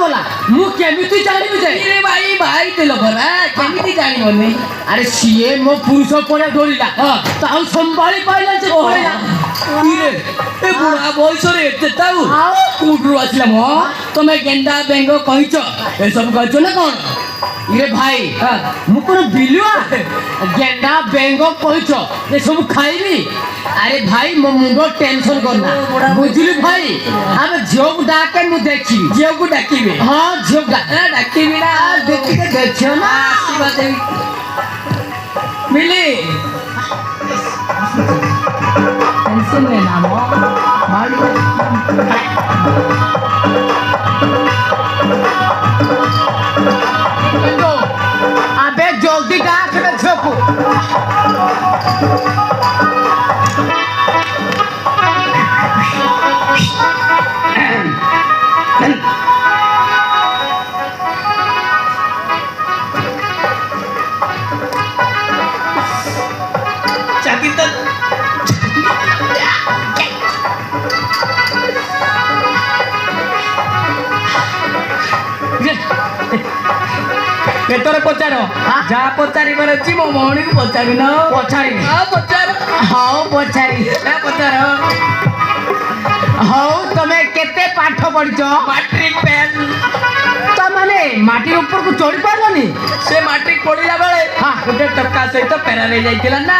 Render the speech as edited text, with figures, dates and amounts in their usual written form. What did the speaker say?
गला मु केमिति जानिबि जे रे भाई भाई तेल भरा केमिति जानिबनी अरे सीए मो पुरुष परे डोरिला ताऊ संभाली पाइला जे कहला रे ए बुढ़ा बयस रे एते ताऊ कोठरू आसिला म तमे गेंडा बेंग कहिच ए सब कहछ ना कोन इरे भाई मु कोन बिलुआ गेंडा बेंगो कहिच ए सब खाइबी अरे भाई मो मुंडो टेंशन करना बुझली भाई हम जोग डाके मु देखी जेऊ डाकिबे हां जोग डाकिबे ना देखि के देखियो ना आशीर्वाद देवी मिली टेंशन में ना मो मालू अबे जल्दी डाक के छपू चाकी तो केतरे पचार जा पचारि करे छी मो मोहनी को पचारि न पछाड़ी हां पचार हां पछाड़ी ए पचार हां तमे केते पाठ पढिछ मैट्रिक पेन त माने माटी ऊपर को चढ़ी पारलनी से मैट्रिक पढ़िला बेले हाँ। गोटे टक्का सहित पेरा रे जाइतिला ना